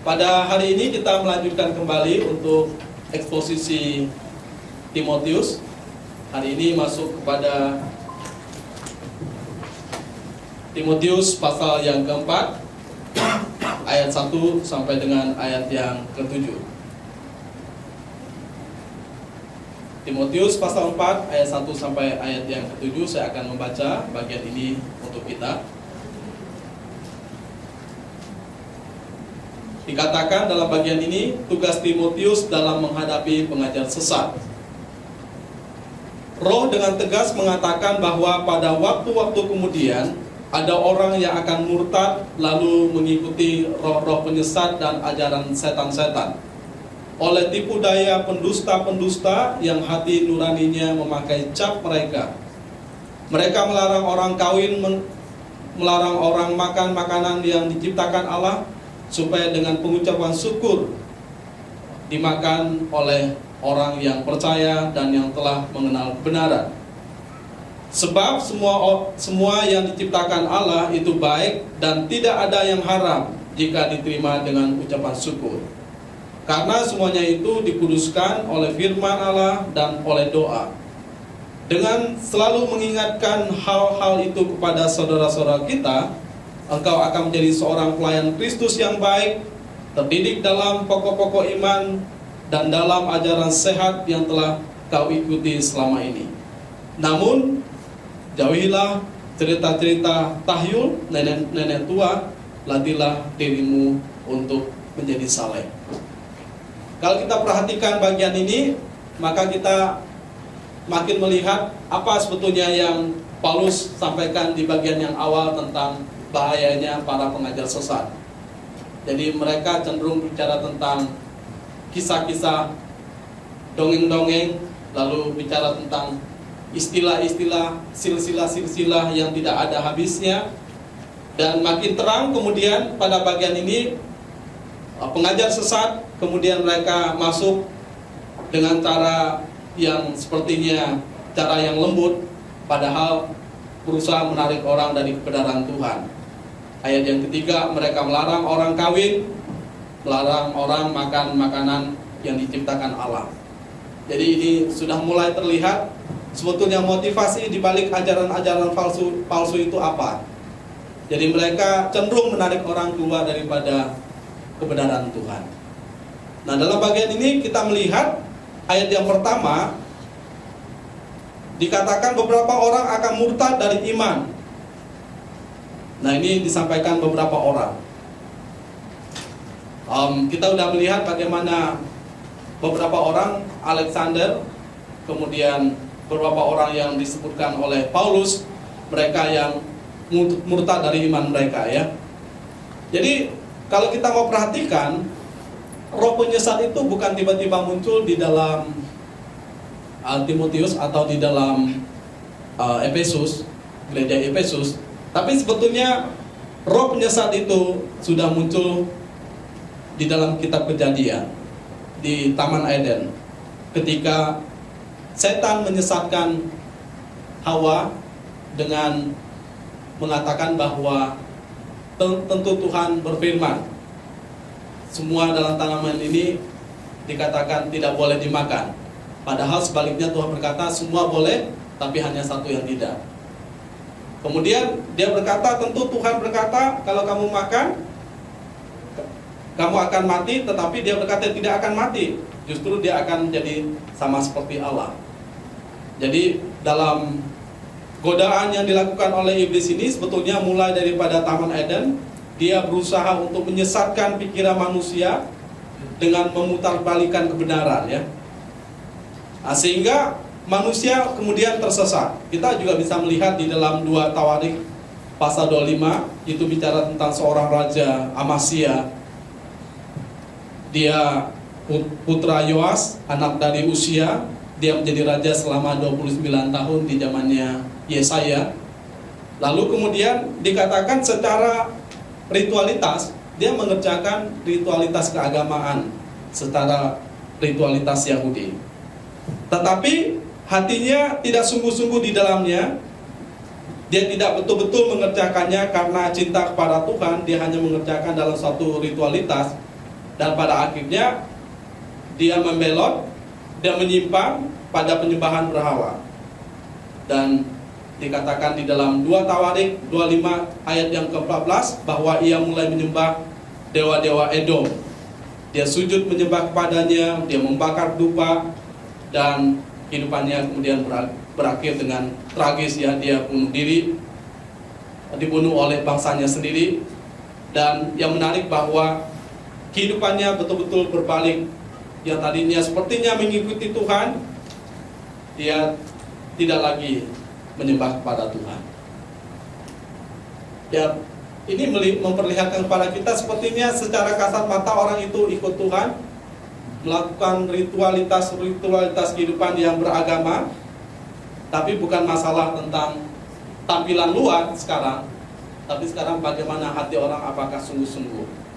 Pada hari ini kita melanjutkan kembali untuk eksposisi Timotius. Hari ini masuk kepada Timotius pasal yang keempat, ayat 1 sampai dengan ayat yang ke-7. Timotius pasal 4 ayat 1 sampai ayat yang ke-7. Saya akan membaca bagian ini untuk kita. Dikatakan dalam bagian ini, tugas Timotius dalam menghadapi pengajar sesat. Roh dengan tegas mengatakan bahwa pada waktu-waktu kemudian ada orang yang akan murtad lalu mengikuti roh-roh penyesat dan ajaran setan-setan. Oleh tipu daya pendusta-pendusta yang hati nuraninya memakai cap mereka. Mereka melarang orang kawin, melarang orang makan makanan yang diciptakan Allah, supaya dengan pengucapan syukur dimakan oleh orang yang percaya dan yang telah mengenal kebenaran. Sebab semua yang diciptakan Allah itu baik dan tidak ada yang haram jika diterima dengan ucapan syukur. Karena semuanya itu dikuduskan oleh firman Allah dan oleh doa. Dengan selalu mengingatkan hal-hal itu kepada saudara-saudara kita, engkau akan menjadi seorang pelayan Kristus yang baik, terdidik dalam pokok-pokok iman dan dalam ajaran sehat yang telah kau ikuti selama ini. Namun, jauhilah cerita-cerita tahyul nenek-nenek tua, latihlah dirimu untuk menjadi saleh. Kalau kita perhatikan bagian ini, maka kita makin melihat apa sebetulnya yang Paulus sampaikan di bagian yang awal tentang bahayanya para pengajar sesat. Jadi mereka cenderung bicara tentang kisah-kisah, dongeng-dongeng, lalu bicara tentang istilah-istilah, silsilah-silsilah yang tidak ada habisnya. Dan makin terang kemudian pada bagian ini pengajar sesat, kemudian mereka masuk dengan cara yang sepertinya cara yang lembut, padahal berusaha menarik orang dari kebenaran Tuhan. Ayat yang ketiga, mereka melarang orang kawin, melarang orang makan makanan yang diciptakan Allah. Jadi ini sudah mulai terlihat sebetulnya motivasi di balik ajaran-ajaran palsu itu apa. Jadi mereka cenderung menarik orang keluar daripada kebenaran Tuhan. Nah, dalam bagian ini kita melihat ayat yang pertama, dikatakan beberapa orang akan murtad dari iman. Nah, ini disampaikan beberapa orang. Kita sudah melihat bagaimana beberapa orang, Alexander, kemudian beberapa orang yang disebutkan oleh Paulus, mereka yang murtad dari iman mereka, ya. Jadi kalau kita mau perhatikan, roh penyesat itu bukan tiba-tiba muncul di dalam Timotius atau di dalam Efesus, gereja Efesus. Tapi sebetulnya roh penyesat itu sudah muncul di dalam kitab Kejadian, di Taman Eden, ketika setan menyesatkan Hawa dengan mengatakan bahwa tentu Tuhan berfirman, semua dalam tanaman ini dikatakan tidak boleh dimakan. Padahal sebaliknya Tuhan berkata semua boleh, tapi hanya satu yang tidak. Kemudian dia berkata, tentu Tuhan berkata kalau kamu makan, kamu akan mati. Tetapi dia berkata tidak akan mati, justru dia akan menjadi sama seperti Allah. Jadi dalam godaan yang dilakukan oleh iblis ini sebetulnya mulai daripada Taman Eden. Dia berusaha untuk menyesatkan pikiran manusia dengan memutarbalikan kebenaran, ya. Nah, sehingga manusia kemudian tersesat. Kita juga bisa melihat di dalam 2 Tawarik pasal 25, itu bicara tentang seorang raja Amasya. Dia putra Yoas, anak dari Usia. Dia menjadi raja selama 29 tahun di zamannya Yesaya. Lalu kemudian dikatakan secara ritualitas, dia mengerjakan ritualitas keagamaan secara ritualitas Yahudi. Tetapi hatinya tidak sungguh-sungguh di dalamnya. Dia tidak betul-betul mengerjakannya karena cinta kepada Tuhan. Dia hanya mengerjakan dalam suatu ritualitas. Dan pada akhirnya dia membelot dan menyimpang pada penyembahan berhala. Dan dikatakan di dalam 2 Tawarik 25 ayat yang ke-14 bahwa ia mulai menyembah dewa-dewa Edom. Dia sujud menyembah kepadanya, dia membakar dupa, dan kehidupannya kemudian berakhir dengan tragis, ya. Dia bunuh diri, dibunuh oleh bangsanya sendiri. Dan yang menarik bahwa kehidupannya betul-betul berbalik. Yang tadinya sepertinya mengikuti Tuhan, dia tidak lagi menyembah kepada Tuhan. Ya, ini memperlihatkan kepada kita sepertinya secara kasat mata orang itu ikut Tuhan, melakukan ritualitas kehidupan yang beragama, tapi bukan masalah tentang tampilan luar sekarang, tapi sekarang bagaimana hati orang, apakah sungguh-sungguh.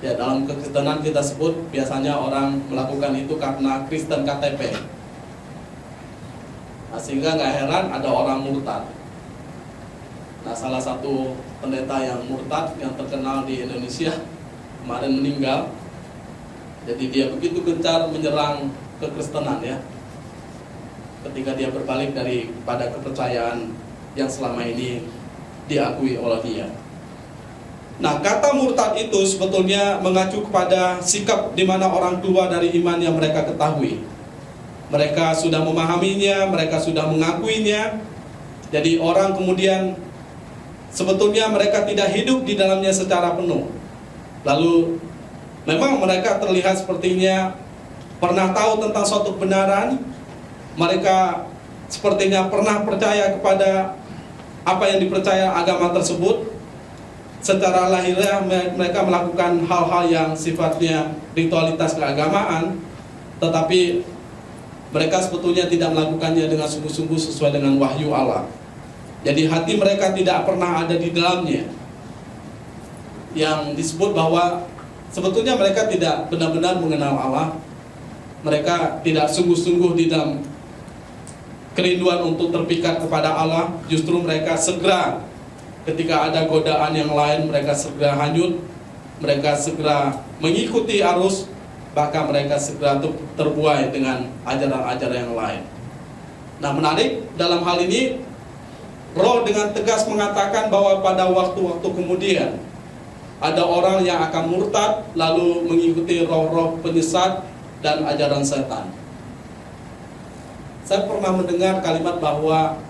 Ya, dalam kekristenan kita sebut biasanya orang melakukan itu karena Kristen KTP. Nah, sehingga nggak heran ada orang murtad. Nah, salah satu pendeta yang murtad yang terkenal di Indonesia kemarin meninggal. Jadi dia begitu gencar menyerang kekristenan, ya, ketika dia berbalik daripada kepercayaan yang selama ini diakui oleh dia. Nah, kata murtad itu sebetulnya mengacu kepada sikap di mana orang keluar dari iman yang mereka ketahui. Mereka sudah memahaminya, mereka sudah mengakuinya. Jadi orang kemudian sebetulnya mereka tidak hidup di dalamnya secara penuh. Lalu memang mereka terlihat sepertinya pernah tahu tentang suatu kebenaran. Mereka sepertinya pernah percaya kepada apa yang dipercaya agama tersebut. Secara lahiriah mereka melakukan hal-hal yang sifatnya ritualitas keagamaan, tetapi mereka sebetulnya tidak melakukannya dengan sungguh-sungguh sesuai dengan wahyu Allah. Jadi hati mereka tidak pernah ada di dalamnya. Yang disebut bahwa sebetulnya mereka tidak benar-benar mengenal Allah. Mereka tidak sungguh-sungguh di dalam kerinduan untuk terpikat kepada Allah. Justru mereka segera ketika ada godaan yang lain, mereka segera hanyut, mereka segera mengikuti arus, bahkan mereka segera terbuai dengan ajaran-ajaran yang lain. Nah, menarik dalam hal ini, Roh dengan tegas mengatakan bahwa pada waktu-waktu kemudian ada orang yang akan murtad lalu mengikuti roh-roh penyesat dan ajaran setan. Saya pernah mendengar kalimat bahwa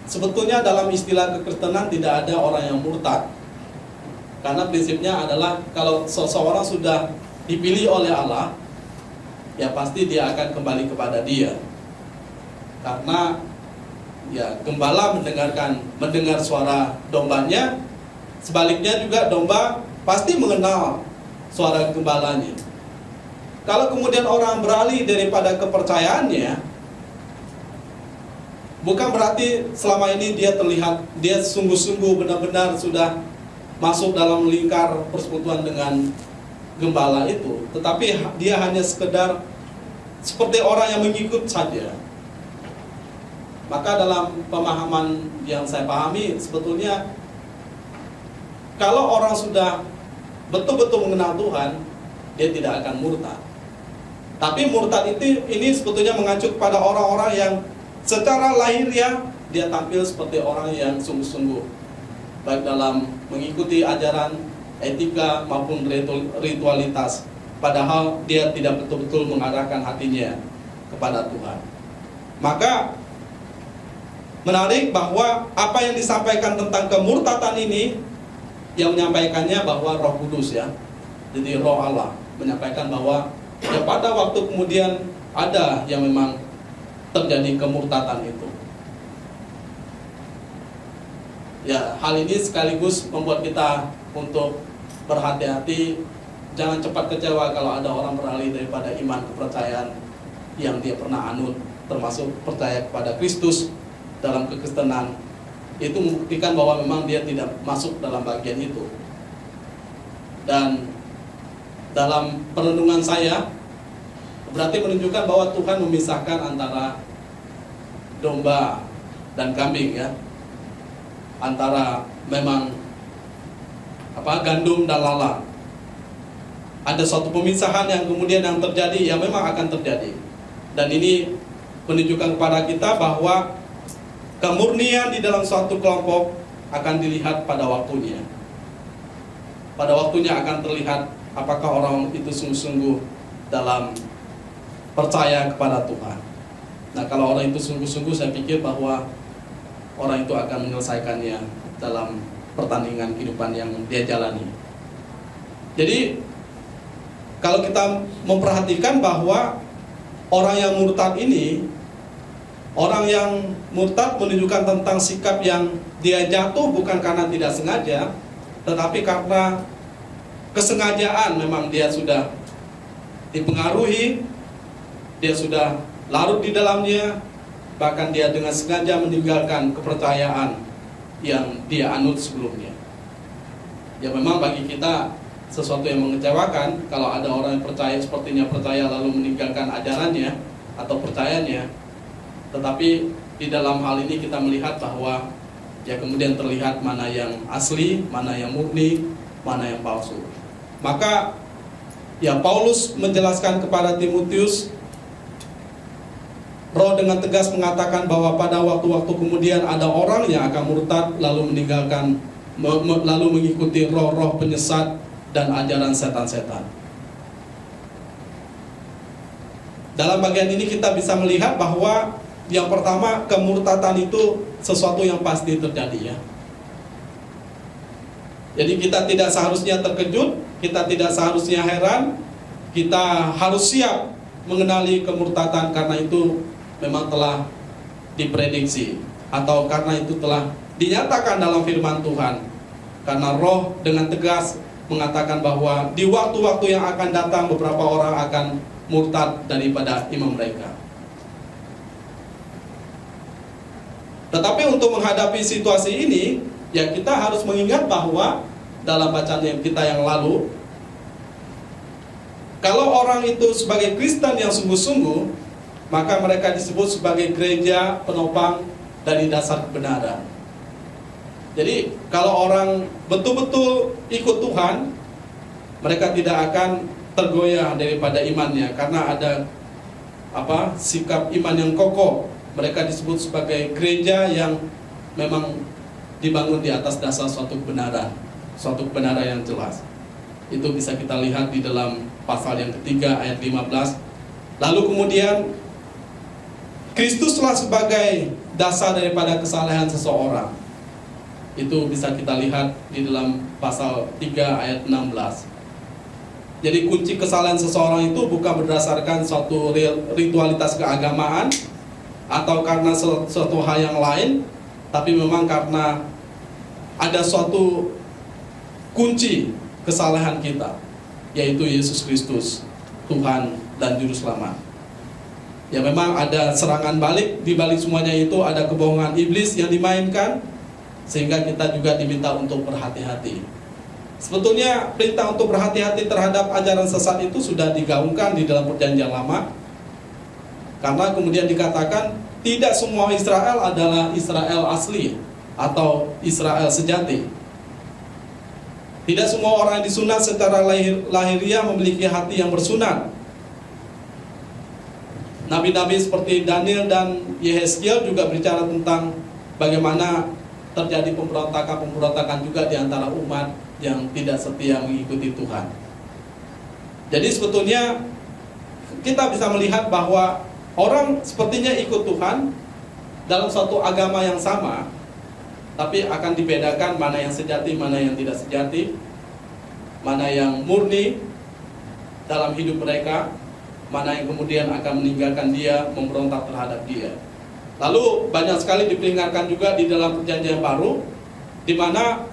sebetulnya dalam istilah kekristenan tidak ada orang yang murtad. Karena prinsipnya adalah kalau seseorang sudah dipilih oleh Allah, ya pasti dia akan kembali kepada Dia. Karena ya gembala mendengar suara dombanya, sebaliknya juga domba pasti mengenal suara gembalanya. Kalau kemudian orang beralih daripada kepercayaannya, bukan berarti selama ini dia terlihat, dia sungguh-sungguh benar-benar sudah masuk dalam lingkar persekutuan dengan gembala itu, tetapi dia hanya sekedar seperti orang yang mengikut saja. Maka dalam pemahaman yang saya pahami, sebetulnya kalau orang sudah betul-betul mengenal Tuhan, dia tidak akan murtad. Tapi murtad ini sebetulnya mengacu kepada orang-orang yang secara lahiriah dia tampil seperti orang yang sungguh-sungguh, baik dalam mengikuti ajaran, etika maupun ritualitas, padahal dia tidak betul-betul mengarahkan hatinya kepada Tuhan. Maka menarik bahwa apa yang disampaikan tentang kemurtadan ini, yang menyampaikannya bahwa Roh Kudus, ya. Jadi Roh Allah menyampaikan bahwa ya pada waktu kemudian ada yang memang terjadi kemurtadan itu. Ya, hal ini sekaligus membuat kita untuk berhati-hati, jangan cepat kecewa kalau ada orang beralih daripada iman kepercayaan yang dia pernah anut, termasuk percaya kepada Kristus dalam kekristenan. Itu membuktikan bahwa memang dia tidak masuk dalam bagian itu. Dan dalam perenungan saya, berarti menunjukkan bahwa Tuhan memisahkan antara domba dan kambing, ya, antara memang gandum dan lalang. ada suatu pemisahan yang kemudian yang terjadi, ya memang akan terjadi. Dan ini menunjukkan kepada kita bahwa kemurnian di dalam suatu kelompok akan dilihat pada waktunya. Pada waktunya akan terlihat apakah orang itu sungguh-sungguh dalam percaya kepada Tuhan. Nah, kalau orang itu sungguh-sungguh, saya pikir bahwa orang itu akan menyelesaikannya dalam pertandingan kehidupan yang dia jalani. Jadi, kalau kita memperhatikan bahwa orang yang murtad ini, orang yang murtad menunjukkan tentang sikap yang dia jatuh bukan karena tidak sengaja, tetapi karena kesengajaan. Memang dia sudah dipengaruhi, dia sudah larut di dalamnya, bahkan dia dengan sengaja meninggalkan kepercayaan yang dia anut sebelumnya. Ya memang bagi kita sesuatu yang mengecewakan kalau ada orang yang percaya, sepertinya percaya lalu meninggalkan ajarannya atau percayanya. Tetapi di dalam hal ini kita melihat bahwa ya kemudian terlihat mana yang asli, mana yang murni, mana yang palsu. Maka ya Paulus menjelaskan kepada Timotius, Roh dengan tegas mengatakan bahwa pada waktu-waktu kemudian ada orang yang akan murtad lalu meninggalkan, lalu mengikuti roh-roh penyesat dan ajaran setan-setan. Dalam bagian ini kita bisa melihat bahwa yang pertama, kemurtadan itu sesuatu yang pasti terjadi, ya. Jadi kita tidak seharusnya terkejut, kita tidak seharusnya heran, kita harus siap mengenali kemurtadan karena itu memang telah diprediksi atau karena itu telah dinyatakan dalam firman Tuhan. Karena Roh dengan tegas mengatakan bahwa di waktu-waktu yang akan datang beberapa orang akan murtad daripada iman mereka. Tetapi untuk menghadapi situasi ini, ya kita harus mengingat bahwa dalam bacaan kita yang lalu, kalau orang itu sebagai Kristen yang sungguh-sungguh, maka mereka disebut sebagai gereja penopang dari dasar kebenaran. Jadi kalau orang betul-betul ikut Tuhan, mereka tidak akan tergoyah daripada imannya karena ada sikap iman yang kokoh. Mereka disebut sebagai gereja yang memang dibangun di atas dasar suatu kebenaran yang jelas. Itu bisa kita lihat di dalam pasal yang ketiga ayat 15. Lalu kemudian Kristuslah sebagai dasar daripada kesalehan seseorang. Itu bisa kita lihat di dalam pasal 3 ayat 16. Jadi kunci kesalehan seseorang itu bukan berdasarkan suatu ritualitas keagamaan atau karena suatu hal yang lain, tapi memang karena ada suatu kunci kesalehan kita, yaitu Yesus Kristus, Tuhan dan Juru Selamat. Ya memang ada serangan balik, di balik semuanya itu ada kebohongan iblis yang dimainkan, sehingga kita juga diminta untuk berhati-hati. Sebetulnya perintah untuk berhati-hati terhadap ajaran sesat itu sudah digaungkan di dalam Perjanjian Lama. Karena kemudian dikatakan tidak semua Israel adalah Israel asli atau Israel sejati. Tidak semua orang yang disunat secara lahiriah memiliki hati yang bersunat. Nabi-nabi seperti Daniel dan Yehezkiel juga bicara tentang bagaimana terjadi pemberontakan juga di antara umat yang tidak setia mengikuti Tuhan. Jadi sebetulnya kita bisa melihat bahwa orang sepertinya ikut Tuhan dalam suatu agama yang sama, tapi akan dibedakan mana yang sejati, mana yang tidak sejati, mana yang murni dalam hidup mereka, mana yang kemudian akan meninggalkan dia, memberontak terhadap dia. Lalu banyak sekali diperingatkan juga di dalam Perjanjian Baru, di mana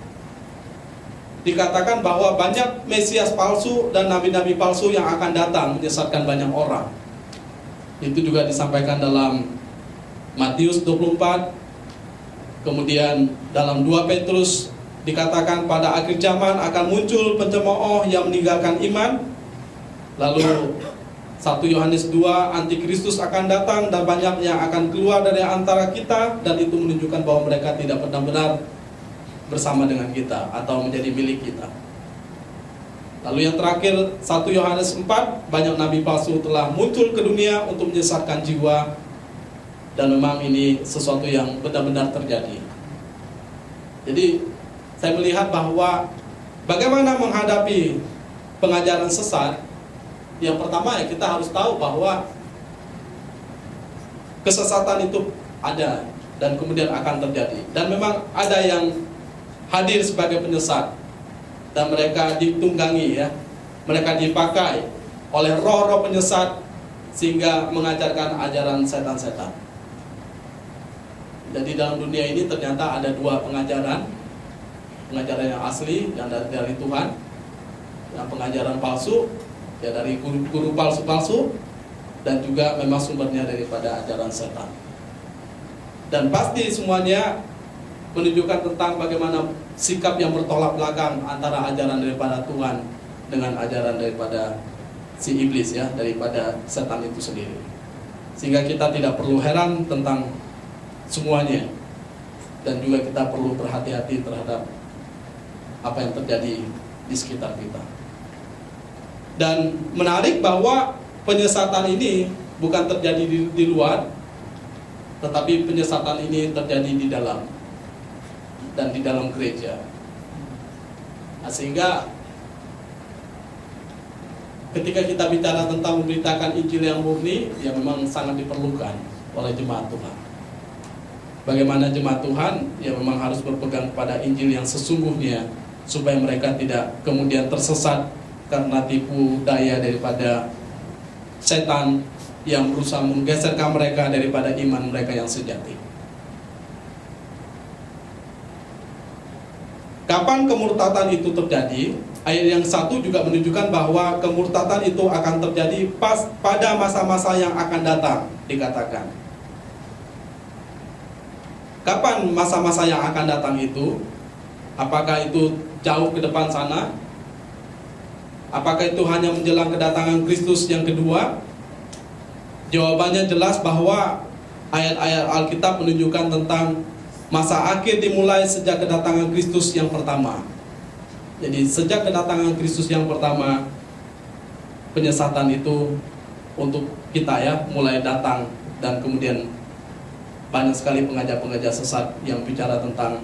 dikatakan bahwa banyak Mesias palsu dan nabi-nabi palsu yang akan datang menyesatkan banyak orang. Itu juga disampaikan dalam Matius 24. Kemudian dalam 2 Petrus dikatakan pada akhir zaman akan muncul pencemooh yang meninggalkan iman. Lalu 1 Yohanes 2, Antikristus akan datang dan banyak yang akan keluar dari antara kita, dan itu menunjukkan bahwa mereka tidak benar-benar bersama dengan kita atau menjadi milik kita. Lalu yang terakhir 1 Yohanes 4, banyak nabi palsu telah muncul ke dunia untuk menyesatkan jiwa, dan memang ini sesuatu yang benar-benar terjadi. Jadi saya melihat bahwa bagaimana menghadapi pengajaran sesat. Yang pertama ya, kita harus tahu bahwa kesesatan itu ada dan kemudian akan terjadi, dan memang ada yang hadir sebagai penyesat, dan mereka ditunggangi ya, mereka dipakai oleh roh-roh penyesat sehingga mengajarkan ajaran setan-setan. Jadi dalam dunia ini ternyata ada dua pengajaran yang asli yang dari Tuhan, yang pengajaran palsu ya dari guru palsu-palsu, dan juga memang sumbernya daripada ajaran setan. Dan pasti semuanya menunjukkan tentang bagaimana sikap yang bertolak belakang antara ajaran daripada Tuhan dengan ajaran daripada si iblis ya, daripada setan itu sendiri. Sehingga kita tidak perlu heran tentang semuanya, dan juga kita perlu berhati-hati terhadap apa yang terjadi di sekitar kita. Dan menarik bahwa penyesatan ini bukan terjadi di luar, tetapi penyesatan ini terjadi di dalam, dan di dalam gereja. Nah, sehingga ketika kita bicara tentang memberitakan Injil yang murni, ya memang sangat diperlukan oleh jemaat Tuhan. Bagaimana jemaat Tuhan ya memang harus berpegang kepada Injil yang sesungguhnya, supaya mereka tidak kemudian tersesat karena tipu daya daripada setan yang berusaha menggeserkan mereka daripada iman mereka yang sejati. Kapan kemurtatan itu terjadi? Ayat yang 1 juga menunjukkan bahwa kemurtatan itu akan terjadi pada masa-masa yang akan datang, dikatakan. Kapan masa-masa yang akan datang itu? Apakah itu jauh ke depan sana? Apakah itu hanya menjelang kedatangan Kristus yang kedua? Jawabannya jelas bahwa ayat-ayat Alkitab menunjukkan tentang masa akhir dimulai sejak kedatangan Kristus yang pertama. Jadi sejak kedatangan Kristus yang pertama, penyesatan itu untuk kita ya mulai datang, dan kemudian banyak sekali pengajar-pengajar sesat yang bicara tentang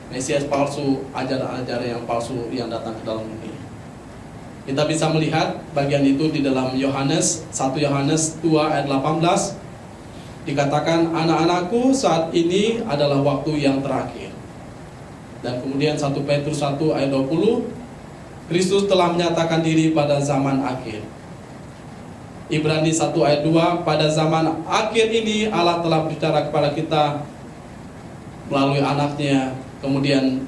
Mesias palsu, ajaran-ajaran yang palsu yang datang ke dalam dunia. Kita bisa melihat bagian itu di dalam Yohanes 1 Yohanes 2 ayat 18, dikatakan, anak-anakku, saat ini adalah waktu yang terakhir. Dan kemudian 1 Petrus 1 ayat 20, Kristus telah menyatakan diri pada zaman akhir. Ibrani 1 ayat 2, pada zaman akhir ini Allah telah berbicara kepada kita melalui anaknya, kemudian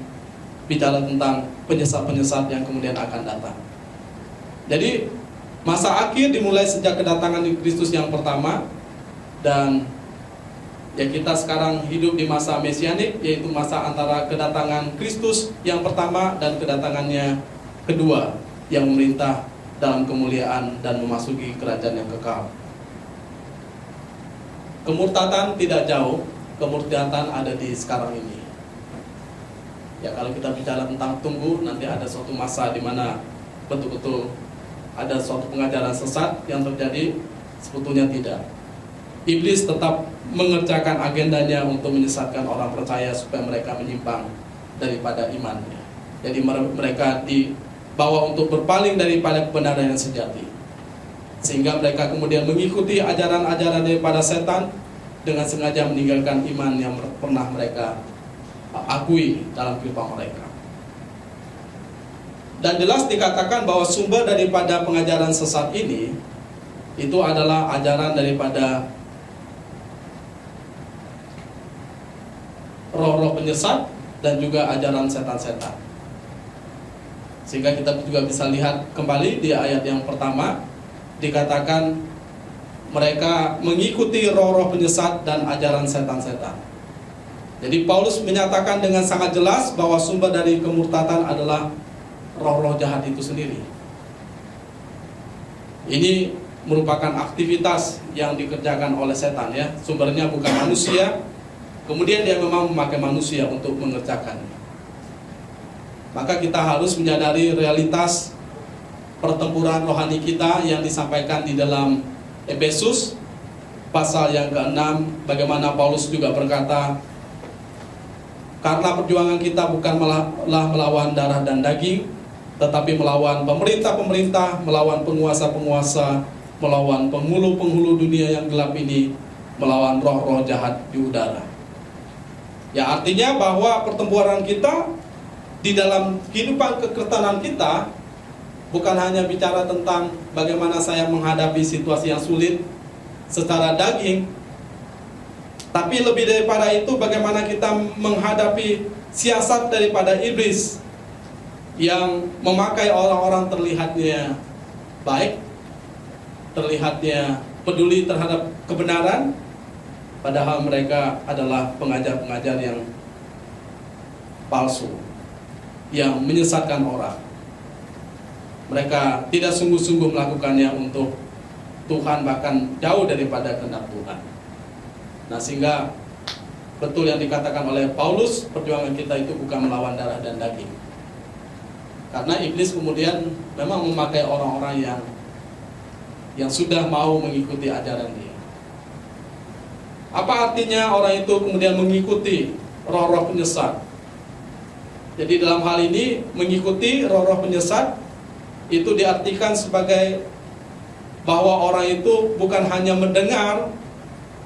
bicara tentang penyesat-penyesat yang kemudian akan datang. Jadi masa akhir dimulai sejak kedatangan Kristus yang pertama, dan ya kita sekarang hidup di masa mesianik, yaitu masa antara kedatangan Kristus yang pertama dan kedatangannya kedua yang memerintah dalam kemuliaan dan memasuki kerajaan yang kekal. Kemurtatan tidak jauh, kemurtatan ada di sekarang ini. Ya kalau kita bicara tentang tunggu, nanti ada suatu masa di mana betul-betul ada suatu pengajaran sesat yang terjadi, sebetulnya tidak. Iblis tetap mengerjakan agendanya untuk menyesatkan orang percaya supaya mereka menyimpang daripada imannya. Jadi mereka dibawa untuk berpaling daripada kebenaran yang sejati, sehingga mereka kemudian mengikuti ajaran-ajaran daripada setan dengan sengaja meninggalkan iman yang pernah mereka akui dalam kehidupan mereka. Dan jelas dikatakan bahwa sumber daripada pengajaran sesat ini itu adalah ajaran daripada roh-roh penyesat dan juga ajaran setan-setan. Sehingga kita juga bisa lihat kembali di ayat yang pertama, dikatakan mereka mengikuti roh-roh penyesat dan ajaran setan-setan. Jadi Paulus menyatakan dengan sangat jelas bahwa sumber dari kemurtatan adalah roh-roh jahat itu sendiri. Ini merupakan aktivitas yang dikerjakan oleh setan ya. Sumbernya bukan manusia, kemudian dia memang memakai manusia untuk mengerjakannya. Maka kita harus menyadari realitas pertempuran rohani kita yang disampaikan di dalam Efesus pasal yang ke-6, bagaimana Paulus juga berkata, karena perjuangan kita bukanlah melawan darah dan daging, tetapi melawan pemerintah-pemerintah, melawan penguasa-penguasa, melawan penghulu-penghulu dunia yang gelap ini, melawan roh-roh jahat di udara. Ya, artinya bahwa pertempuran kita di dalam kehidupan kekritenan kita bukan hanya bicara tentang bagaimana saya menghadapi situasi yang sulit secara daging, tapi lebih daripada itu bagaimana kita menghadapi siasat daripada iblis yang memakai orang-orang terlihatnya baik, terlihatnya peduli terhadap kebenaran, padahal mereka adalah pengajar-pengajar yang palsu, yang menyesatkan orang. Mereka tidak sungguh-sungguh melakukannya untuk Tuhan, bahkan jauh daripada kehendak Tuhan. Nah, sehingga betul yang dikatakan oleh Paulus, perjuangan kita itu bukan melawan darah dan daging. Karena iblis kemudian memang memakai orang-orang yang sudah mau mengikuti ajaran dia. Apa artinya orang itu kemudian mengikuti roh-roh penyesat? Jadi dalam hal ini mengikuti roh-roh penyesat itu diartikan sebagai bahwa orang itu bukan hanya mendengar,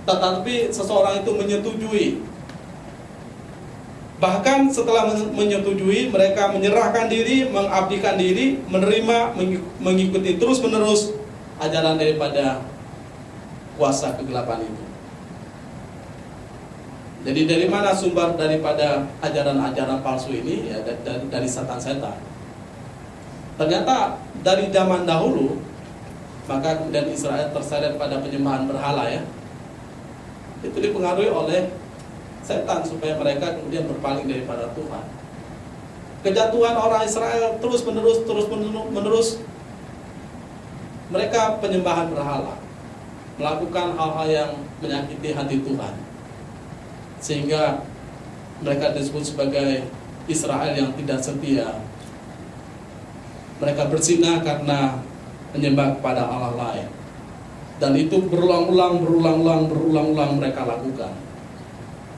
tetapi seseorang itu menyetujui. Bahkan setelah menyetujui, mereka menyerahkan diri, mengabdikan diri, menerima, mengikuti terus-menerus ajaran daripada kuasa kegelapan itu. Jadi dari mana sumber daripada ajaran-ajaran palsu ini? Ya, dari setan-setan. Ternyata dari zaman dahulu, maka kemudian Israel terseret pada penyembahan berhala, ya. Itu dipengaruhi oleh setan supaya mereka kemudian berpaling daripada Tuhan. Kejatuhan orang Israel terus menerus mereka penyembahan berhala, melakukan hal-hal yang menyakiti hati Tuhan, sehingga mereka disebut sebagai Israel yang tidak setia. Mereka berzina karena menyembah kepada Allah lain. Dan itu berulang-ulang mereka lakukan.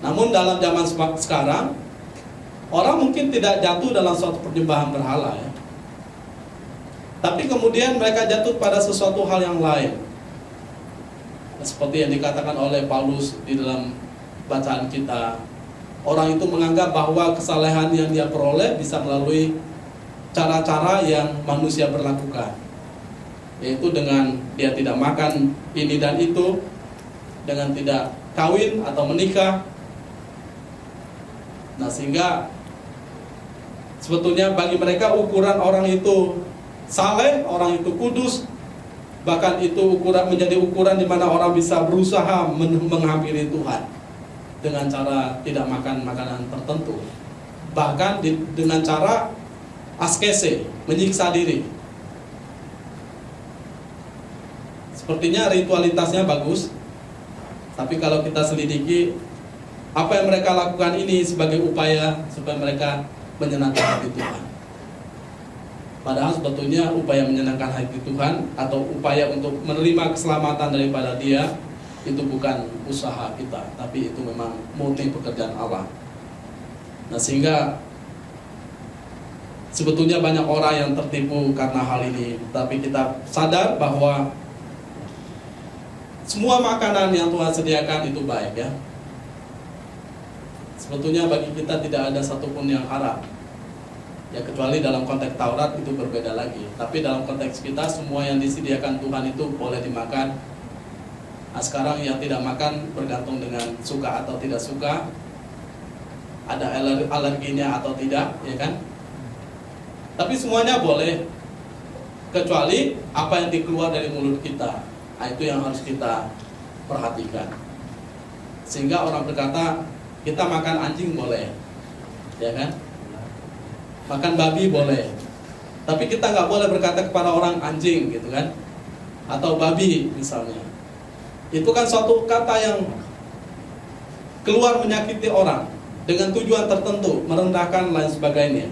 Namun dalam zaman sekarang, orang mungkin tidak jatuh dalam suatu penyembahan berhala, ya. Tapi kemudian mereka jatuh pada sesuatu hal yang lain. Seperti yang dikatakan oleh Paulus di dalam bacaan kita, orang itu menganggap bahwa kesalehan yang dia peroleh bisa melalui cara-cara yang manusia berlakukan, yaitu dengan dia tidak makan ini dan itu, dengan tidak kawin atau menikah. Nah, sehingga sebetulnya bagi mereka ukuran orang itu saleh, orang itu kudus, bahkan itu menjadi ukuran di mana orang bisa berusaha menghampiri Tuhan dengan cara tidak makan makanan tertentu, bahkan dengan cara askese, menyiksa diri. Sepertinya ritualitasnya bagus, tapi kalau kita selidiki, apa yang mereka lakukan ini sebagai upaya supaya mereka menyenangkan hati Tuhan. Padahal sebetulnya upaya menyenangkan hati Tuhan atau upaya untuk menerima keselamatan daripada Dia itu bukan usaha kita, tapi itu memang murni pekerjaan Allah. Nah, sehingga sebetulnya banyak orang yang tertipu karena hal ini. Tapi kita sadar bahwa semua makanan yang Tuhan sediakan itu baik, ya. Sebetulnya bagi kita tidak ada satupun yang haram, ya, kecuali dalam konteks Taurat itu berbeda lagi. Tapi dalam konteks kita, semua yang disediakan Tuhan itu boleh dimakan. Nah, sekarang yang tidak makan bergantung dengan suka atau tidak suka, ada alerginya atau tidak, ya kan? Tapi semuanya boleh, kecuali apa yang dikeluar dari mulut kita. Nah, itu yang harus kita perhatikan. Sehingga orang berkata, kita makan anjing boleh, ya kan? Makan babi boleh, tapi kita nggak boleh berkata kepada orang anjing, gitu kan? Atau babi misalnya. Itu kan suatu kata yang keluar menyakiti orang dengan tujuan tertentu, merendahkan lain sebagainya.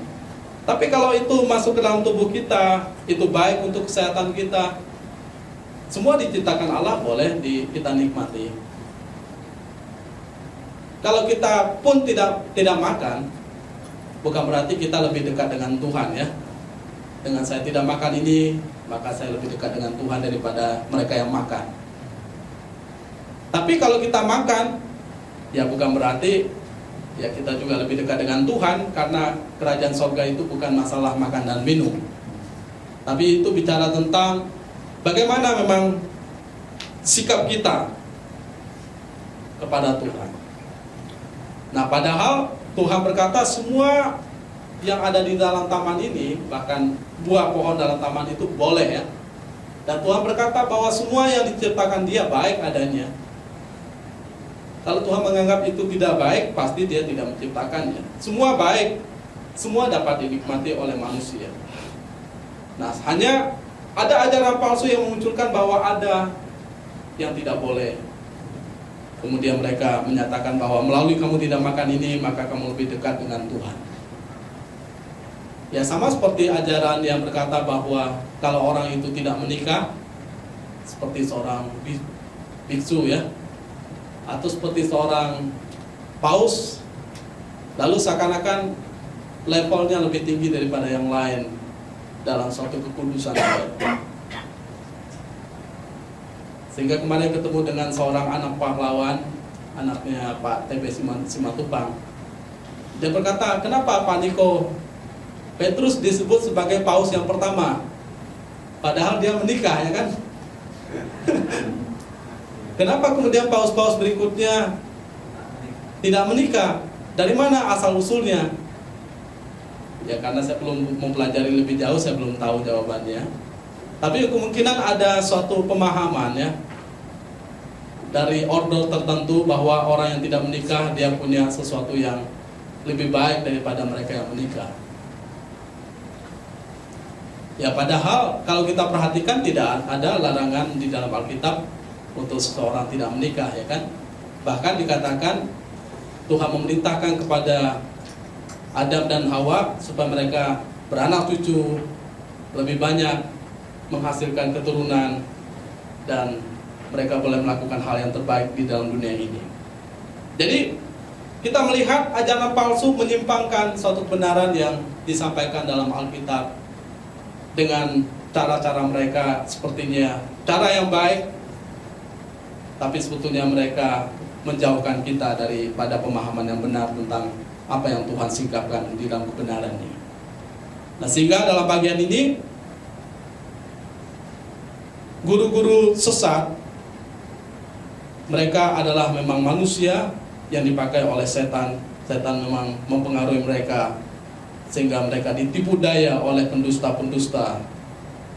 Tapi kalau itu masuk ke dalam tubuh kita, itu baik untuk kesehatan kita. Semua diciptakan Allah boleh kita nikmati. Kalau kita pun tidak makan, bukan berarti kita lebih dekat dengan Tuhan ya. Dengan saya tidak makan ini, maka saya lebih dekat dengan Tuhan daripada mereka yang makan. Tapi kalau kita makan, ya bukan berarti ya kita juga lebih dekat dengan Tuhan, karena kerajaan sorga itu bukan masalah makan dan minum. Tapi itu bicara tentang bagaimana memang sikap kita kepada Tuhan. Nah, padahal Tuhan berkata semua yang ada di dalam taman ini, bahkan buah pohon dalam taman itu boleh ya. Dan Tuhan berkata bahwa semua yang diciptakan Dia baik adanya. Kalau Tuhan menganggap itu tidak baik, pasti Dia tidak menciptakannya. Semua baik, semua dapat dinikmati oleh manusia. Nah, hanya ada ajaran palsu yang memunculkan bahwa ada yang tidak boleh. Kemudian mereka menyatakan bahwa melalui kamu tidak makan ini, maka kamu lebih dekat dengan Tuhan. Ya, sama seperti ajaran yang berkata bahwa kalau orang itu tidak menikah, seperti seorang biksu ya, atau seperti seorang paus, lalu seakan-akan levelnya lebih tinggi daripada yang lain dalam suatu kekudusan. Sehingga kemarin ketemu dengan seorang anak pahlawan, anaknya Pak TB Simatupang. Dia berkata, kenapa Pak Niko Petrus disebut sebagai paus yang pertama, padahal dia menikah ya kan? Kenapa kemudian paus-paus berikutnya tidak menikah? Dari mana asal usulnya? Ya karena saya belum mempelajari lebih jauh, saya belum tahu jawabannya. Tapi kemungkinan ada suatu pemahaman ya, dari order tertentu bahwa orang yang tidak menikah dia punya sesuatu yang lebih baik daripada mereka yang menikah. Ya padahal kalau kita perhatikan tidak ada larangan di dalam Alkitab untuk seseorang tidak menikah ya kan. Bahkan dikatakan Tuhan memerintahkan kepada Adam dan Hawa supaya mereka beranak cucu, lebih banyak, menghasilkan keturunan, dan mereka boleh melakukan hal yang terbaik di dalam dunia ini. Jadi kita melihat ajaran palsu menyimpangkan suatu kebenaran yang disampaikan dalam Alkitab dengan cara-cara mereka sepertinya cara yang baik, tapi sebetulnya mereka menjauhkan kita daripada pemahaman yang benar tentang apa yang Tuhan singkapkan di dalam kebenarannya. Nah, sehingga dalam bagian ini guru-guru sesat, mereka adalah memang manusia yang dipakai oleh setan. Setan memang mempengaruhi mereka sehingga mereka ditipu daya oleh pendusta-pendusta,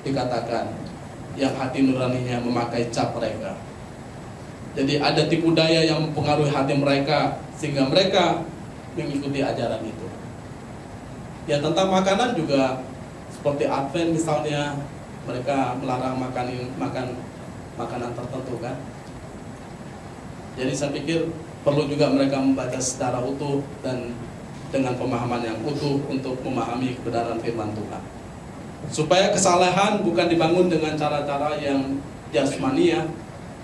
dikatakan yang hati nuraninya memakai cap mereka. Jadi ada tipu daya yang mempengaruhi hati mereka sehingga mereka mengikuti ajaran itu. Ya tentang makanan juga seperti Advent misalnya, mereka melarang makan makanan tertentu kan. Jadi saya pikir perlu juga mereka membaca secara utuh dan dengan pemahaman yang utuh untuk memahami kebenaran firman Tuhan. Supaya kesalahan bukan dibangun dengan cara-cara yang jasmania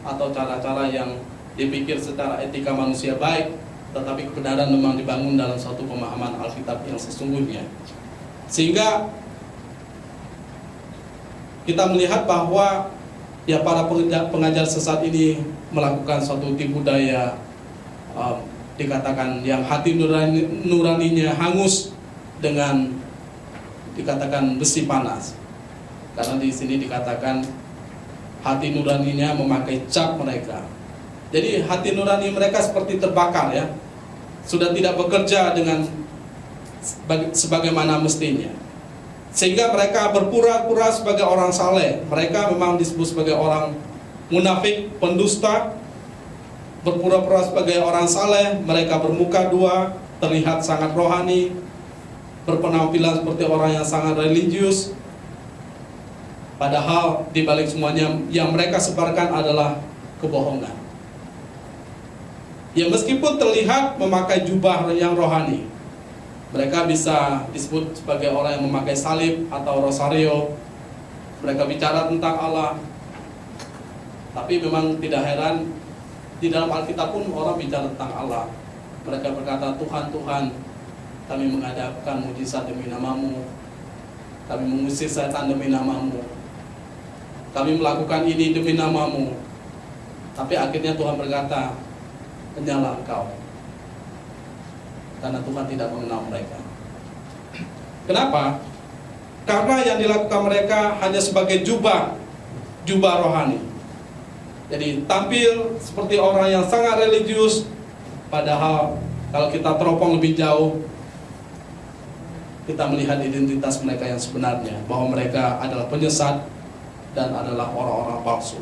atau cara-cara yang dipikir secara etika manusia baik, tetapi kebenaran memang dibangun dalam suatu pemahaman Alkitab yang sesungguhnya. Sehingga kita melihat bahwa ya para pengajar sesat ini melakukan suatu tipu daya, dikatakan yang hati nuraninya hangus dengan dikatakan besi panas. Karena di sini dikatakan hati nuraninya memakai cap mereka. Jadi hati nurani mereka seperti terbakar ya, sudah tidak bekerja dengan sebagaimana mestinya. Sehingga mereka berpura-pura sebagai orang saleh. Mereka memang disebut sebagai orang munafik, pendusta, berpura-pura sebagai orang saleh. Mereka bermuka dua, terlihat sangat rohani, berpenampilan seperti orang yang sangat religius. Padahal di balik semuanya yang mereka sebarkan adalah kebohongan. Ya meskipun terlihat memakai jubah yang rohani, Mereka bisa disebut sebagai orang yang memakai salib atau rosario. Mereka bicara tentang Allah. Tapi memang tidak heran, di dalam Alkitab pun orang bicara tentang Allah. Mereka berkata, Tuhan, Tuhan, kami mengadakan mujizat demi nama-Mu. Kami mengusir setan demi nama-Mu. Kami melakukan ini demi nama-Mu. Tapi akhirnya Tuhan berkata, penyalah engkau. Karena Tuhan tidak mengenal mereka. Kenapa? Karena yang dilakukan mereka hanya sebagai jubah rohani. Jadi tampil seperti orang yang sangat religius, padahal kalau kita teropong lebih jauh, kita melihat identitas mereka yang sebenarnya, bahwa mereka adalah penyesat dan adalah orang-orang palsu.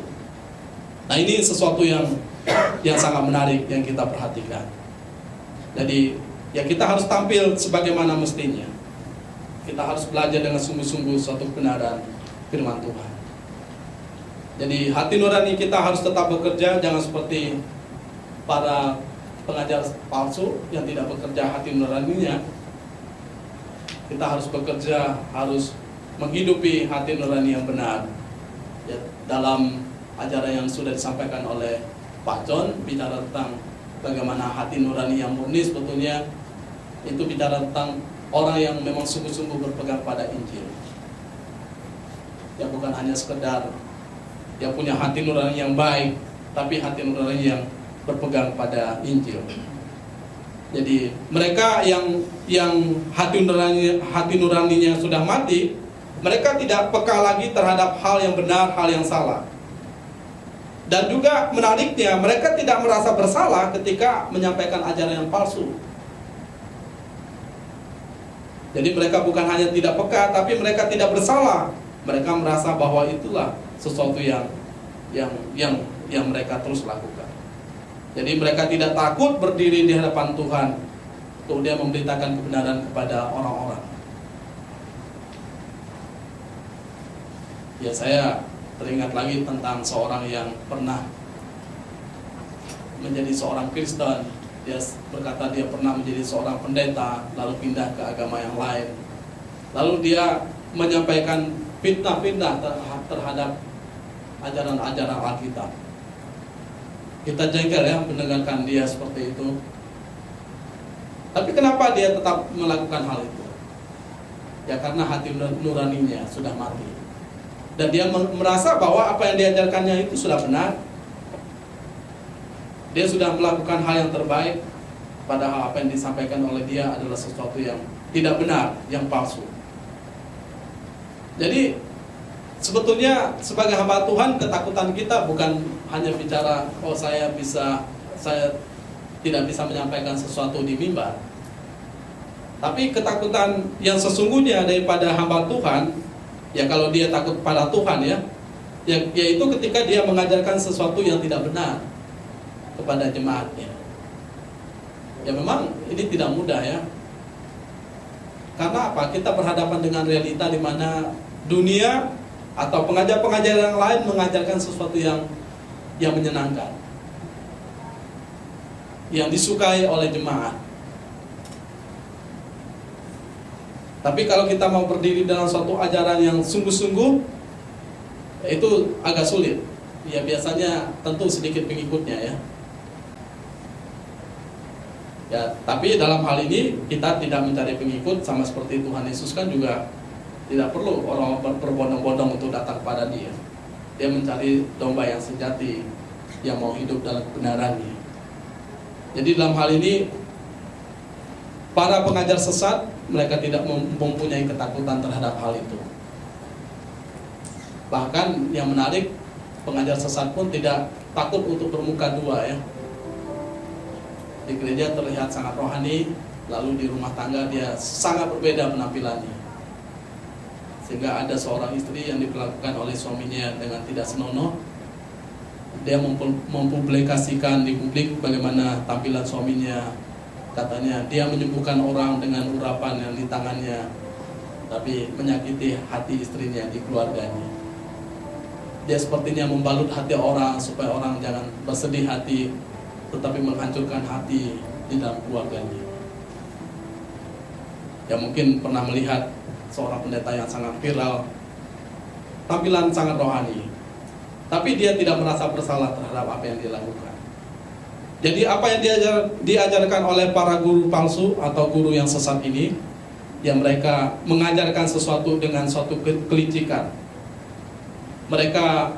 Nah, ini sesuatu yang sangat menarik yang kita perhatikan. Jadi ya kita harus tampil sebagaimana mestinya. Kita harus belajar dengan sungguh-sungguh suatu kebenaran firman Tuhan. Jadi hati nurani kita harus tetap bekerja, jangan seperti para pengajar palsu yang tidak bekerja hati nuraninya. Kita harus bekerja, harus menghidupi hati nurani yang benar. Ya, dalam ajaran yang sudah disampaikan oleh Pak John, bicara tentang bagaimana hati nurani yang murni sebetulnya itu bicara tentang orang yang memang sungguh-sungguh berpegang pada Injil. Ya, bukan hanya sekedar yang punya hati nurani yang baik, tapi hati nurani yang berpegang pada Injil. Jadi mereka yang hati nuraninya sudah mati, mereka tidak peka lagi terhadap hal yang benar, hal yang salah. Dan juga menariknya, mereka tidak merasa bersalah ketika menyampaikan ajaran yang palsu. Jadi mereka bukan hanya tidak peka, tapi mereka tidak bersalah. Mereka merasa bahwa itulah sesuatu yang mereka terus lakukan. Jadi mereka tidak takut berdiri di hadapan Tuhan untuk dia memberitakan kebenaran kepada orang-orang. Ya, saya teringat lagi tentang seorang yang pernah menjadi seorang Kristen. Dia berkata dia pernah menjadi seorang pendeta, lalu pindah ke agama yang lain. Lalu dia menyampaikan fitnah-fitnah terhadap ajaran-ajaran Alkitab. Kita jengkel ya mendengarkan dia seperti itu. Tapi kenapa dia tetap melakukan hal itu? Ya karena hati nuraninya sudah mati. Dan dia merasa bahwa apa yang diajarkannya itu sudah benar. Dia sudah melakukan hal yang terbaik, padahal apa yang disampaikan oleh dia adalah sesuatu yang tidak benar, yang palsu. Jadi sebetulnya sebagai hamba Tuhan, ketakutan kita bukan hanya bicara, oh saya tidak bisa menyampaikan sesuatu di mimbar. Tapi ketakutan yang sesungguhnya daripada hamba Tuhan, ya kalau dia takut pada Tuhan yaitu ketika dia mengajarkan sesuatu yang tidak benar kepada jemaatnya. Ya memang ini tidak mudah ya. Karena apa? Kita berhadapan dengan realita di mana dunia atau pengajar-pengajar yang lain mengajarkan sesuatu yang menyenangkan, yang disukai oleh jemaat. Tapi kalau kita mau berdiri dalam suatu ajaran yang sungguh-sungguh, itu agak sulit. Ya biasanya tentu sedikit pengikutnya ya. Ya, tapi dalam hal ini kita tidak mencari pengikut, sama seperti Tuhan Yesus kan juga tidak perlu orang berbondong-bondong untuk datang kepada Dia. Dia mencari domba yang sejati, yang mau hidup dalam kebenarannya. Jadi dalam hal ini para pengajar sesat, mereka tidak mempunyai ketakutan terhadap hal itu. Bahkan yang menarik, pengajar sesat pun tidak takut untuk bermuka dua ya. Di gereja terlihat sangat rohani, lalu di rumah tangga dia sangat berbeda penampilannya. Sehingga ada seorang istri yang diperlakukan oleh suaminya dengan tidak senonoh. Dia mempublikasikan di publik bagaimana tampilan suaminya. Katanya dia menyembuhkan orang dengan urapan yang di tangannya, tapi menyakiti hati istrinya di keluarganya. Dia sepertinya membalut hati orang supaya orang jangan bersedih hati, tetapi menghancurkan hati di dalam keluarganya. Ya mungkin pernah melihat seorang pendeta yang sangat viral, tampilan sangat rohani, tapi dia tidak merasa bersalah terhadap apa yang dia lakukan. Jadi apa yang diajarkan oleh para guru palsu atau guru yang sesat ini, yang mereka mengajarkan sesuatu dengan suatu kelicikan. Mereka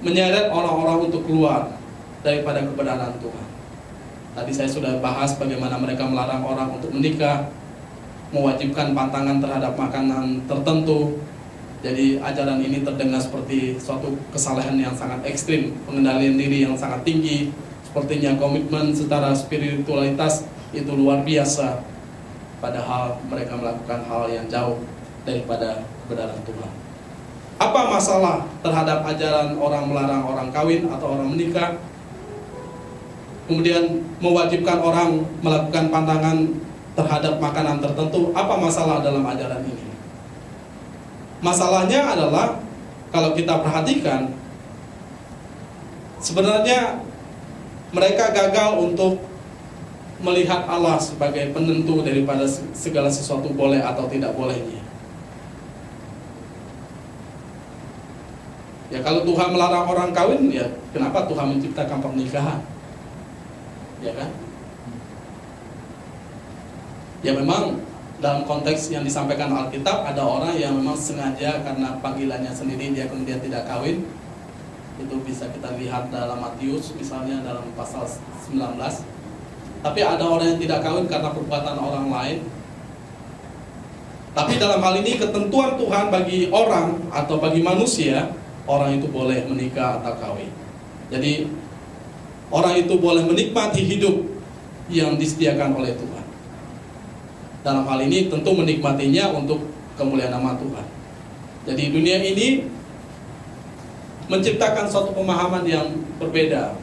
menyeret orang-orang untuk keluar daripada kebenaran Tuhan. Tadi saya sudah bahas bagaimana mereka melarang orang untuk menikah, mewajibkan pantangan terhadap makanan tertentu. Jadi ajaran ini terdengar seperti suatu kesalahan yang sangat ekstrim, pengendalian diri yang sangat tinggi. Sepertinya komitmen secara spiritualitas itu luar biasa, padahal mereka melakukan hal yang jauh daripada kebenaran Tuhan. Apa masalah terhadap ajaran orang melarang orang kawin atau orang menikah, kemudian mewajibkan orang melakukan pantangan terhadap makanan tertentu? Apa masalah dalam ajaran ini? Masalahnya adalah, kalau kita perhatikan, sebenarnya mereka gagal untuk melihat Allah sebagai penentu daripada segala sesuatu boleh atau tidak bolehnya. Ya, kalau Tuhan melarang orang kawin, ya kenapa Tuhan menciptakan pernikahan? Ya kan? Ya memang dalam konteks yang disampaikan Alkitab, ada orang yang memang sengaja karena panggilannya sendiri dia kemudian tidak kawin. Itu bisa kita lihat dalam Matius misalnya, dalam pasal 19. Tapi ada orang yang tidak kawin karena perbuatan orang lain. Tapi dalam hal ini ketentuan Tuhan bagi orang atau bagi manusia, orang itu boleh menikah atau kawin. Jadi orang itu boleh menikmati hidup yang disediakan oleh Tuhan. Dalam hal ini tentu menikmatinya untuk kemuliaan nama Tuhan. Jadi dunia ini menciptakan suatu pemahaman yang berbeda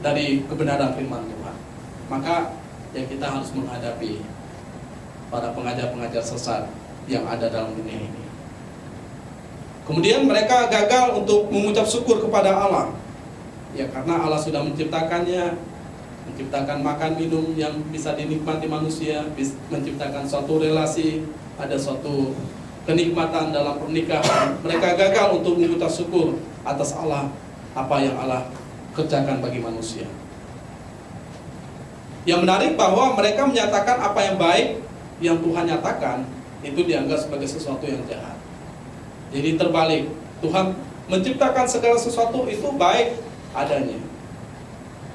dari kebenaran firman Tuhan. Maka ya kita harus menghadapi para pengajar-pengajar sesat yang ada dalam dunia ini. Kemudian mereka gagal untuk mengucap syukur kepada Allah. Ya karena Allah sudah menciptakannya, menciptakan makan minum yang bisa dinikmati manusia, menciptakan suatu relasi, ada suatu kenikmatan dalam pernikahan. Mereka gagal untuk mengucap syukur atas Allah, apa yang Allah kerjakan bagi manusia. Yang menarik bahwa mereka menyatakan apa yang baik yang Tuhan nyatakan itu dianggap sebagai sesuatu yang jahat. Jadi terbalik, Tuhan menciptakan segala sesuatu itu baik adanya,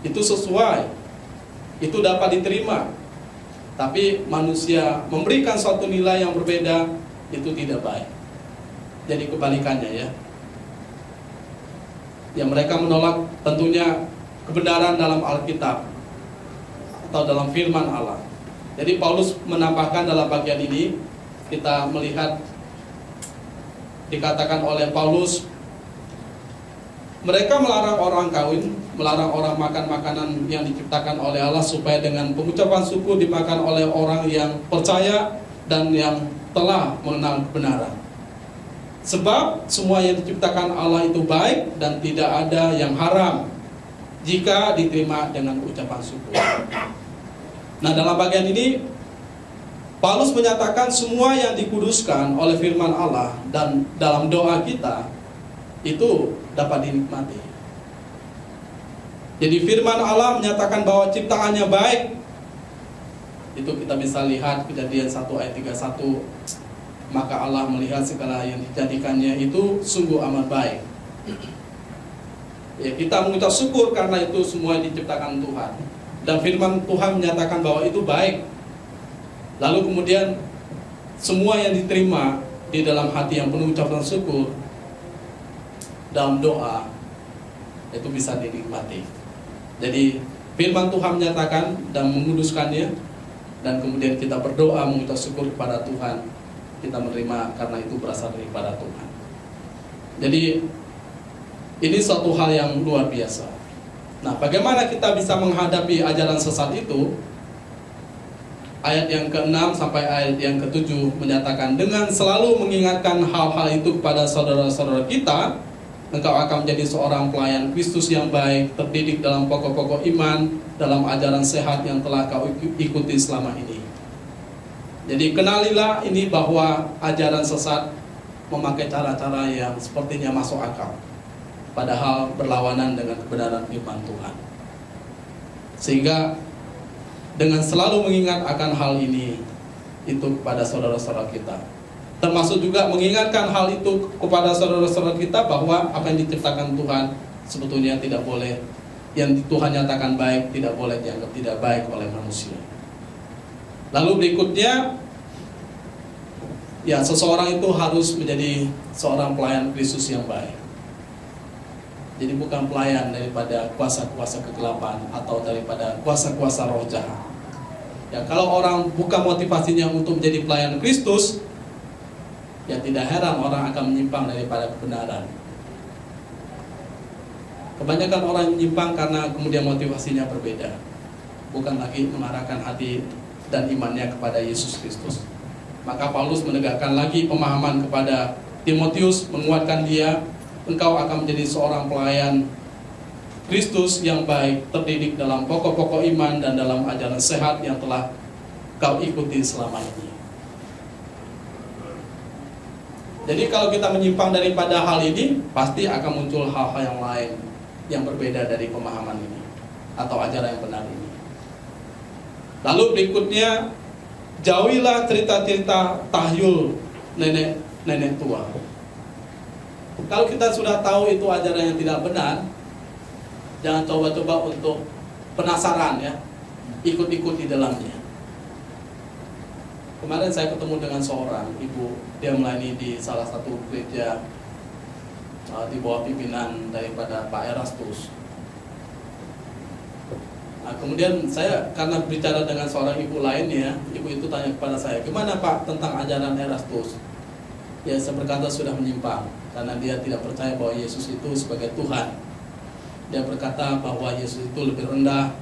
itu sesuai, itu dapat diterima. Tapi manusia memberikan suatu nilai yang berbeda, itu tidak baik. Jadi kebalikannya ya. Yang mereka menolak tentunya kebenaran dalam Alkitab atau dalam firman Allah. Jadi Paulus menambahkan dalam bagian ini, kita melihat dikatakan oleh Paulus, mereka melarang orang kawin, melarang orang makan makanan yang diciptakan oleh Allah, supaya dengan pengucapan syukur dimakan oleh orang yang percaya dan yang telah mengenal kebenaran. Sebab semua yang diciptakan Allah itu baik dan tidak ada yang haram jika diterima dengan ucapan syukur. Nah, dalam bagian ini Paulus menyatakan semua yang dikuduskan oleh firman Allah dan dalam doa kita itu dapat dinikmati. Jadi firman Allah menyatakan bahwa ciptaannya baik. Itu kita bisa lihat Kejadian 1 ayat 31. Maka Allah melihat segala yang dijadikannya itu sungguh amat baik. Ya, kita mengucap syukur karena itu semua diciptakan Tuhan. Dan firman Tuhan menyatakan bahwa itu baik. Lalu kemudian semua yang diterima di dalam hati yang penuh ucapan syukur dalam doa itu bisa dinikmati. Jadi firman Tuhan menyatakan dan menguduskannya, dan kemudian kita berdoa mengucap syukur kepada Tuhan, kita menerima karena itu berasal daripada Tuhan. Jadi ini suatu hal yang luar biasa. Nah, bagaimana kita bisa menghadapi ajaran sesat itu? Ayat yang ke-6 sampai ayat yang ke-7 menyatakan, dengan selalu mengingatkan hal-hal itu kepada saudara-saudara kita, engkau akan menjadi seorang pelayan Kristus yang baik, terdidik dalam pokok-pokok iman, dalam ajaran sehat yang telah kau ikuti selama ini. Jadi kenalilah ini bahwa ajaran sesat memakai cara-cara yang sepertinya masuk akal, padahal berlawanan dengan kebenaran firman Tuhan. Sehingga dengan selalu mengingat akan hal ini, itu kepada saudara-saudara kita, termasuk juga mengingatkan hal itu kepada saudara-saudara kita bahwa apa yang diciptakan Tuhan sebetulnya tidak boleh, yang Tuhan nyatakan baik tidak boleh dianggap tidak baik oleh manusia. Lalu berikutnya, ya, seseorang itu harus menjadi seorang pelayan Kristus yang baik. Jadi bukan pelayan daripada kuasa-kuasa kegelapan atau daripada kuasa-kuasa roh jahat. Ya, kalau orang buka motivasinya untuk menjadi pelayan Kristus, ya tidak heran orang akan menyimpang daripada kebenaran. Kebanyakan orang menyimpang karena kemudian motivasinya berbeda, bukan lagi mengarahkan hati dan imannya kepada Yesus Kristus. Maka Paulus menegakkan lagi pemahaman kepada Timotius, menguatkan dia, engkau akan menjadi seorang pelayan Kristus yang baik, terdidik dalam pokok-pokok iman dan dalam ajaran sehat yang telah kau ikuti selama ini. Jadi kalau kita menyimpang daripada hal ini, pasti akan muncul hal-hal yang lain yang berbeda dari pemahaman ini atau ajaran yang benar ini. Lalu berikutnya, jauhilah cerita-cerita tahyul nenek tua. Kalau kita sudah tahu itu ajaran yang tidak benar, jangan coba-coba untuk penasaran ya, ikut-ikut di dalamnya. Kemarin saya ketemu dengan seorang ibu, dia melayani di salah satu gereja di bawah pimpinan daripada Pak Erastus. Nah, kemudian saya karena bicara dengan seorang ibu lainnya, ibu itu tanya kepada saya, gimana Pak tentang ajaran Erastus? Ya, saya berkata sudah menyimpang, karena dia tidak percaya bahwa Yesus itu sebagai Tuhan. Dia berkata bahwa Yesus itu lebih rendah,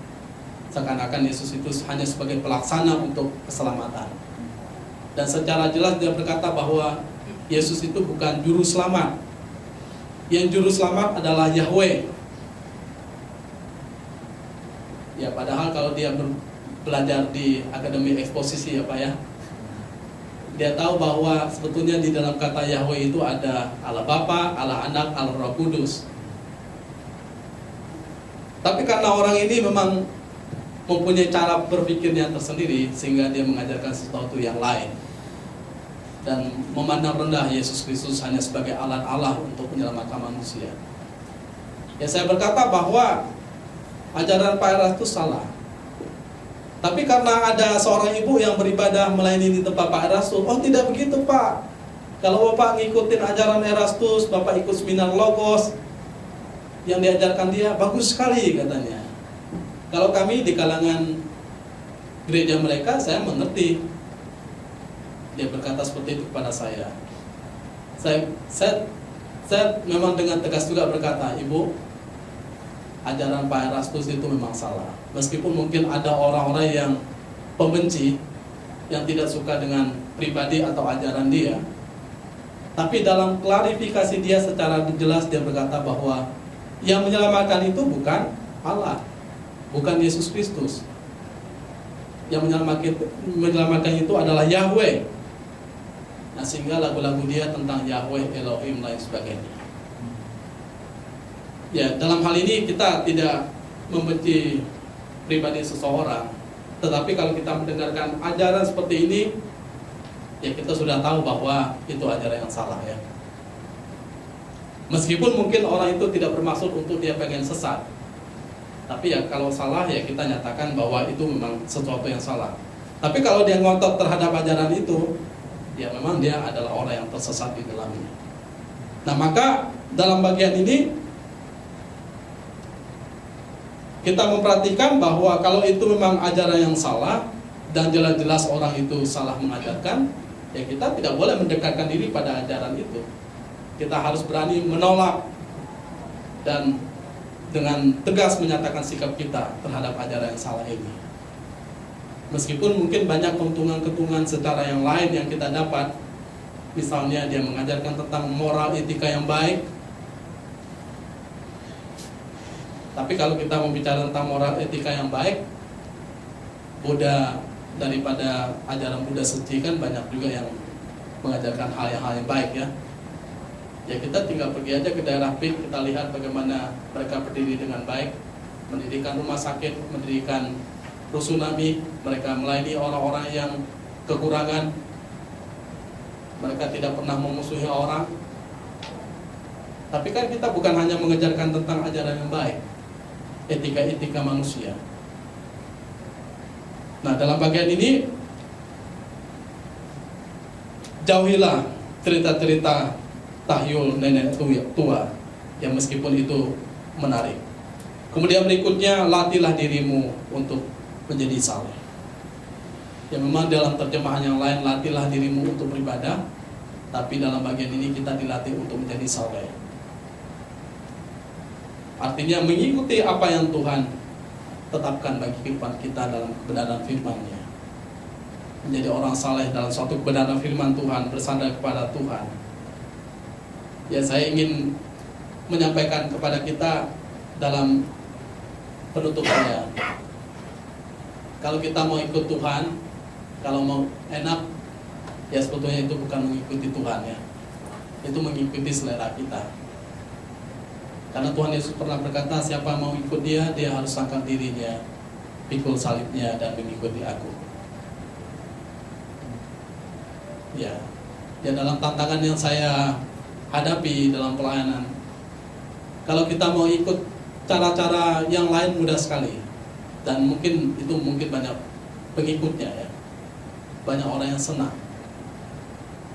seakan-akan Yesus itu hanya sebagai pelaksana untuk keselamatan. Dan secara jelas dia berkata bahwa Yesus itu bukan juru selamat. Yang juru selamat adalah Yahweh. Ya, padahal kalau dia belajar di Akademi Eksposisi ya Pak ya, dia tahu bahwa sebetulnya di dalam kata Yahweh itu ada Allah Bapa, Allah Anak, Allah Roh Kudus. Tapi karena orang ini memang mempunyai cara berpikirnya tersendiri, sehingga dia mengajarkan sesuatu yang lain dan memandang rendah Yesus Kristus hanya sebagai alat Allah untuk menyelamatkan manusia. Ya, saya berkata bahwa ajaran Pak Erastus salah. Tapi karena ada seorang ibu yang beribadah melayani di tempat Pak Erastus, oh tidak begitu Pak. Kalau Bapak ngikutin ajaran Erastus, Bapak ikut seminar Logos yang diajarkan dia, bagus sekali katanya. Kalau kami di kalangan gereja mereka, saya mengerti. Dia berkata seperti itu kepada saya. Saya memang dengan tegas juga berkata, Ibu, ajaran Pak Erastus itu memang salah. Meskipun mungkin ada orang-orang yang pembenci, yang tidak suka dengan pribadi atau ajaran dia, tapi dalam klarifikasi dia secara jelas dia berkata bahwa yang menyelamatkan itu bukan Allah, bukan Yesus Kristus. Yang menyelamatkan itu adalah Yahweh. Nah, sehingga lagu-lagu dia tentang Yahweh, Elohim, lain sebagainya. Ya, dalam hal ini kita tidak membenci pribadi seseorang, tetapi kalau kita mendengarkan ajaran seperti ini, ya kita sudah tahu bahwa itu ajaran yang salah ya. Meskipun mungkin orang itu tidak bermaksud untuk dia pengen sesat, tapi ya kalau salah ya kita nyatakan bahwa itu memang sesuatu yang salah. Tapi kalau dia ngotot terhadap ajaran itu, ya memang dia adalah orang yang tersesat di dalamnya. Nah, maka dalam bagian ini kita memperhatikan bahwa kalau itu memang ajaran yang salah dan jelas-jelas orang itu salah mengajarkan, ya kita tidak boleh mendekatkan diri pada ajaran itu. Kita harus berani menolak dan dengan tegas menyatakan sikap kita terhadap ajaran yang salah ini. Meskipun mungkin banyak keuntungan-keuntungan secara yang lain yang kita dapat, misalnya dia mengajarkan tentang moral etika yang baik, Tapi kalau kita membicara tentang moral etika yang baik, Buddha, daripada ajaran Buddha suci kan banyak juga yang mengajarkan hal yang baik ya. Ya kita tinggal pergi aja ke daerah PIK, kita lihat bagaimana mereka berdiri dengan baik, mendirikan rumah sakit, mendirikan rusunami, mereka melayani orang-orang yang kekurangan, mereka tidak pernah memusuhi orang. Tapi kan kita bukan hanya mengejarkan tentang ajaran yang baik, etika-etika manusia. Nah, dalam bagian ini jauhilah cerita-cerita tahyul nenek tua yang meskipun itu menarik. Kemudian berikutnya, latihlah dirimu untuk menjadi saleh. Ya memang dalam terjemahan yang lain, latihlah dirimu untuk beribadah, tapi dalam bagian ini kita dilatih untuk menjadi saleh. Artinya mengikuti apa yang Tuhan tetapkan bagi kehidupan kita dalam kebenaran firman-Nya. Menjadi orang saleh dalam suatu kebenaran firman Tuhan, bersandar kepada Tuhan. Ya saya ingin menyampaikan kepada kita dalam penutupnya. Kalau kita mau ikut Tuhan, kalau mau enak, ya sebetulnya itu bukan mengikuti Tuhan ya. Itu mengikuti selera kita. Karena Tuhan Yesus pernah berkata, siapa mau ikut dia, dia harus angkat dirinya, pikul salibnya, dan mengikuti aku. Ya dalam tantangan yang saya hadapi dalam pelayanan, kalau kita mau ikut cara-cara yang lain mudah sekali, dan mungkin banyak pengikutnya ya, banyak orang yang senang.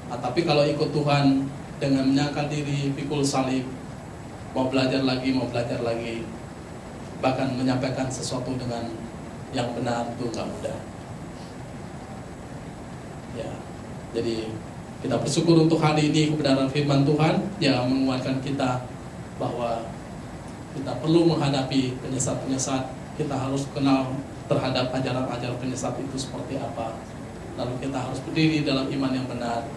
Nah, tapi kalau ikut Tuhan dengan menyangkal diri, pikul salib, mau belajar lagi, bahkan menyampaikan sesuatu dengan yang benar, itu nggak mudah. Ya, jadi kita bersyukur untuk hari ini kebenaran firman Tuhan yang menguatkan kita bahwa kita perlu menghadapi penyesat-penyesat. Kita harus kenal terhadap ajaran-ajaran penyesat itu seperti apa. Lalu kita harus berdiri dalam iman yang benar.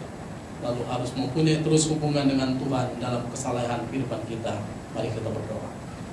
Lalu harus mempunyai terus hubungan dengan Tuhan dalam kesalehan kehidupan kita. Mari kita berdoa.